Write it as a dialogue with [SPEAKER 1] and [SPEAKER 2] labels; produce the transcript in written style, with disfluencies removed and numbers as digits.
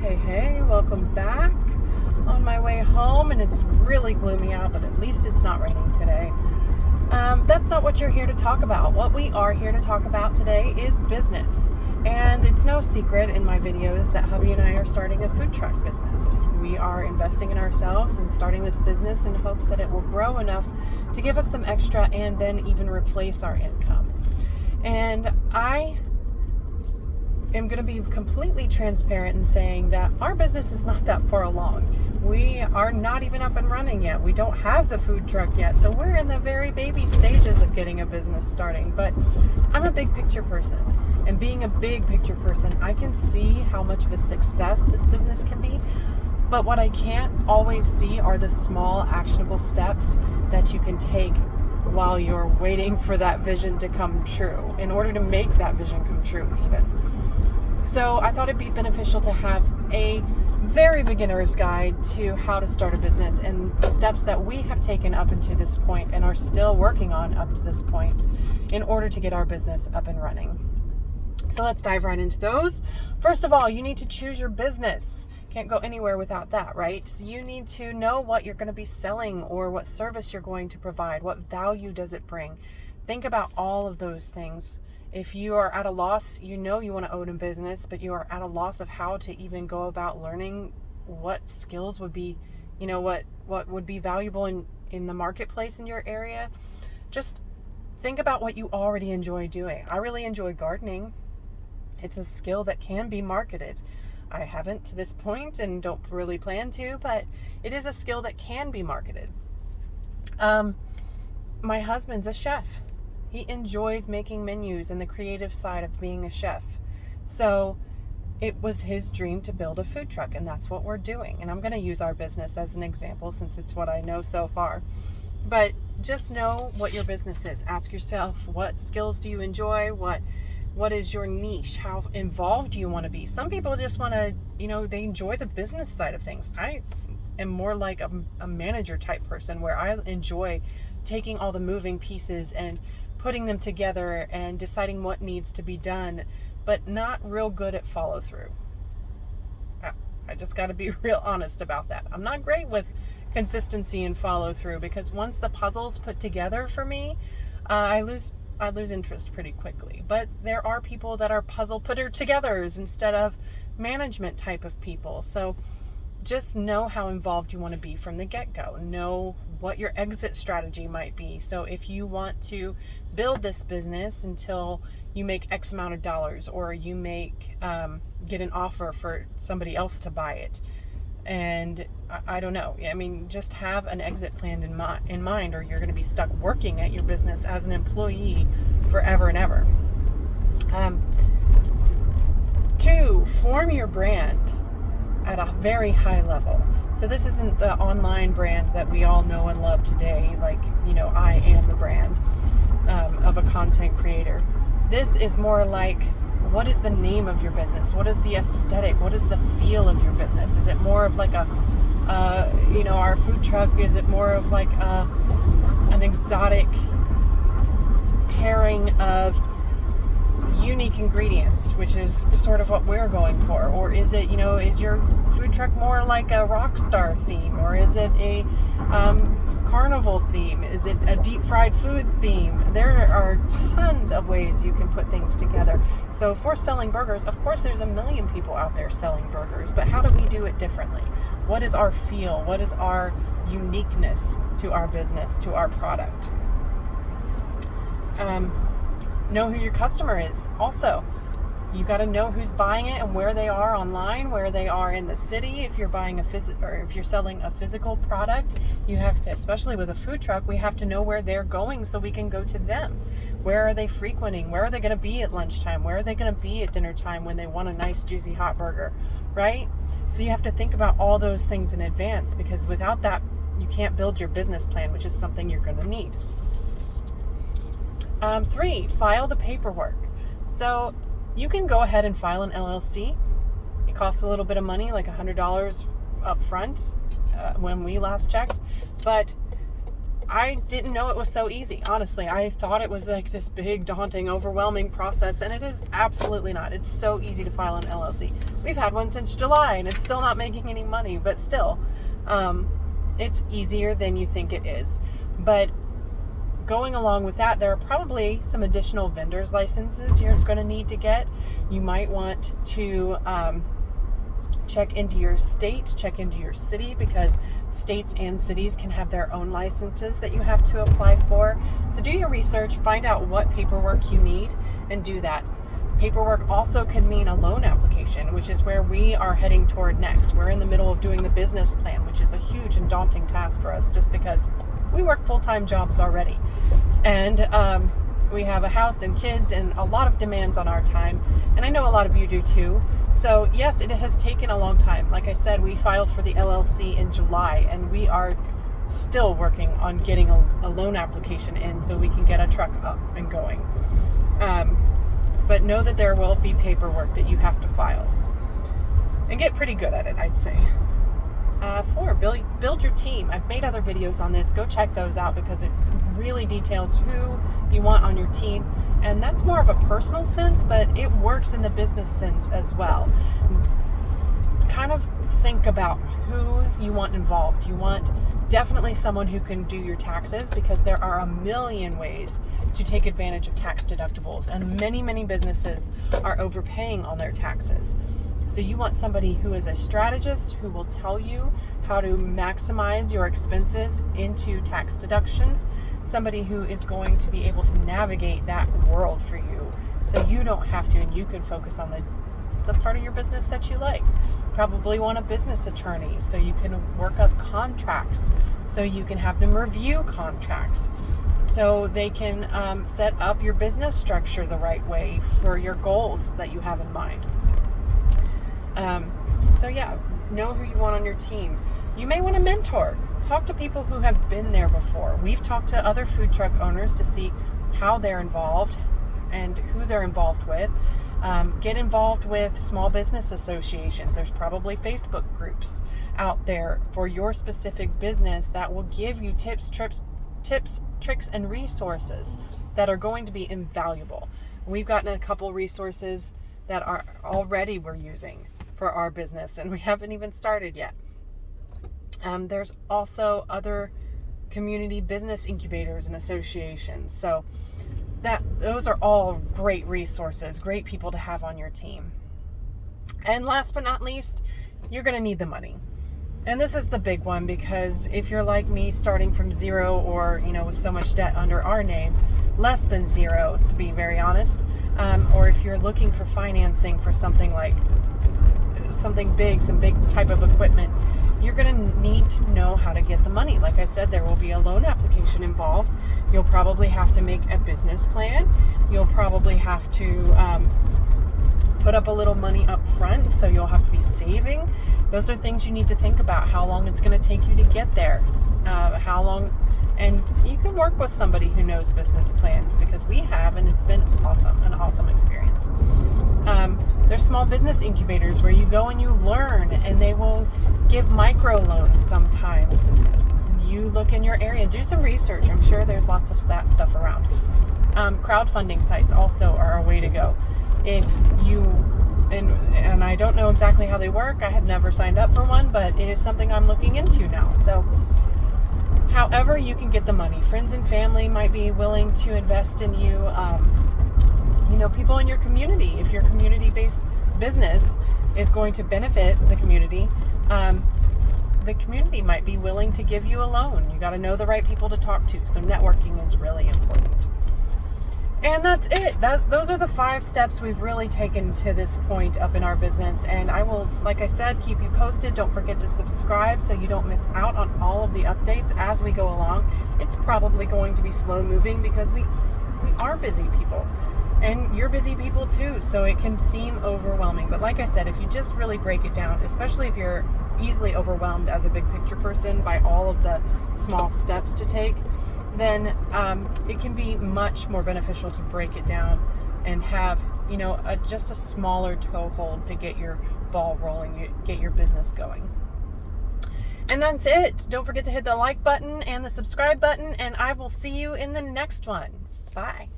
[SPEAKER 1] Hey, welcome back. On my way home, and it's really gloomy out, but at least it's not raining today. That's not what you're here to talk about. What we are here to talk about today is business. And it's no secret in my videos that Hubby and I are starting a food truck business. We are investing in ourselves and starting this business in hopes that it will grow enough to give us some extra and then even replace our income. And I am going to be completely transparent in saying that our business is not that far along. We are not even up and running yet. We don't have the food truck yet. So we're in the very baby stages of getting a business starting. But I'm a big picture person. And being a big picture person, I can see how much of a success this business can be. But what I can't always see are the small actionable steps that you can take while you're waiting for that vision to come true, in order to make that vision come true even. So I thought it'd be beneficial to have a very beginner's guide to how to start a business and the steps that we have taken up until this point and are still working on up to this point in order to get our business up and running. So let's dive right into those. First of all, you need to choose your business. Can't go anywhere without that, right? So you need to know what you're going to be selling or what service you're going to provide. What value does it bring? Think about all of those things. If you are at a loss, you know you want to own a business, but you are at a loss of how to even go about learning what skills would be, what would be valuable in the marketplace in your area. Just think about what you already enjoy doing. I really enjoy gardening. It's a skill that can be marketed. I haven't to this point and don't really plan to, but it is a skill that can be marketed. My husband's a chef. He enjoys making menus and the creative side of being a chef. So it was his dream to build a food truck, and that's what we're doing. And I'm going to use our business as an example since it's what I know so far. But just know what your business is. Ask yourself, what skills do you enjoy? What is your niche? How involved do you want to be? Some people just want to, they enjoy the business side of things. I am more like a manager type person where I enjoy taking all the moving pieces and putting them together and deciding what needs to be done, but not real good at follow through. I just got to be real honest about that. I'm not great with consistency and follow through, because once the puzzle's put together for me, I lose interest pretty quickly. But there are people that are puzzle putter togethers instead of management type of people. So just know how involved you want to be from the get-go. Know what your exit strategy might be. So if you want to build this business until you make X amount of dollars, or you get an offer for somebody else to buy it, and I don't know. I mean, just have an exit plan in mind, or you're going to be stuck working at your business as an employee forever and ever. 2, form your brand at a very high level. So this isn't the online brand that we all know and love today, like, I am the brand of a content creator. This is more like, what is the name of your business? What is the aesthetic? What is the feel of your business? Is it more of like our food truck? Is it more of like an exotic pairing of unique ingredients, which is sort of what we're going for? Or is it, is your food truck more like a rock star theme? Or is it a carnival theme? Is it a deep fried food theme? There are tons of ways you can put things together. So if we're selling burgers, of course there's a million people out there selling burgers, but how do we do it differently? What is our feel? What is our uniqueness to our business, to our product? Know who your customer is. Also, you got to know who's buying it and where they are online, where they are in the city. If you're buying if you're selling a physical product, you have, especially with a food truck, we have to know where they're going so we can go to them. Where are they frequenting? Where are they going to be at lunchtime? Where are they going to be at dinner time when they want a nice juicy hot burger, right? So you have to think about all those things in advance, because without that, you can't build your business plan, which is something you're going to need. 3, file the paperwork. So you can go ahead and file an LLC. It costs a little bit of money, like $100 up front when we last checked. But I didn't know it was so easy. Honestly, I thought it was like this big, daunting, overwhelming process, and it is absolutely not. It's so easy to file an LLC. We've had one since July, and it's still not making any money, but still, it's easier than you think it is. But going along with that, there are probably some additional vendor's licenses you're going to need to get. You might want to check into your state, check into your city, because states and cities can have their own licenses that you have to apply for. So do your research, find out what paperwork you need, and do that. Paperwork also can mean a loan application, which is where we are heading toward next. We're in the middle of doing the business plan, which is a huge and daunting task for us just because we work full-time jobs already. And we have a house and kids and a lot of demands on our time. And I know a lot of you do too. So yes, it has taken a long time. Like I said, we filed for the LLC in July, and we are still working on getting a loan application in so we can get a truck up and going. But know that there will be paperwork that you have to file. And get pretty good at it, I'd say. 4, build your team. I've made other videos on this. Go check those out because it really details who you want on your team. And that's more of a personal sense, but it works in the business sense as well. Kind of think about who you want involved. You want definitely someone who can do your taxes, because there are a million ways to take advantage of tax deductibles, and many businesses are overpaying on their taxes. So you want somebody who is a strategist, who will tell you how to maximize your expenses into tax deductions, somebody who is going to be able to navigate that world for you so you don't have to, and you can focus on the part of your business that you like. Probably want a business attorney so you can work up contracts, so you can have them review contracts, so they can set up your business structure the right way for your goals that you have in mind. So yeah, know who you want on your team. You may want a mentor. Talk to people who have been there before. We've talked to other food truck owners to see how they're involved and who they're involved with. Get involved with small business associations. There's probably Facebook groups out there for your specific business that will give you tips, tricks, and resources that are going to be invaluable. We've gotten a couple resources that are already we're using for our business, and we haven't even started yet. There's also other community business incubators and associations. So those are all great resources, great people to have on your team. And last but not least, you're going to need the money. And this is the big one, because if you're like me, starting from zero, or with so much debt under our name, less than zero, to be very honest, or if you're looking for financing for something big, some big type of equipment, you're going to need to know how to get the money. Like I said, there will be a loan application involved. You'll probably have to make a business plan. You'll probably have to put up a little money up front, so you'll have to be saving. Those are things you need to think about, how long it's going to take you to get there, how long, and you can work with somebody who knows business plans, because we have, and it's been an awesome experience. There's small business incubators where you go and you learn, and they will give micro loans sometimes. You look in your area, do some research. I'm sure there's lots of that stuff around. Crowdfunding sites also are a way to go. If you, and I don't know exactly how they work, I have never signed up for one, but it is something I'm looking into now. So however you can get the money, friends and family might be willing to invest in you. People in your community, if your community-based business is going to benefit the community might be willing to give you a loan. You got to know the right people to talk to. So networking is really important. And that's it. Those are the 5 steps we've really taken to this point up in our business. And I will, like I said, keep you posted. Don't forget to subscribe so you don't miss out on all of the updates as we go along. It's probably going to be slow moving because we are busy people. And you're busy people too, so it can seem overwhelming. But like I said, if you just really break it down, especially if you're easily overwhelmed as a big picture person by all of the small steps to take, then it can be much more beneficial to break it down and have, just a smaller toehold to get your ball rolling, get your business going. And that's it. Don't forget to hit the like button and the subscribe button, and I will see you in the next one. Bye.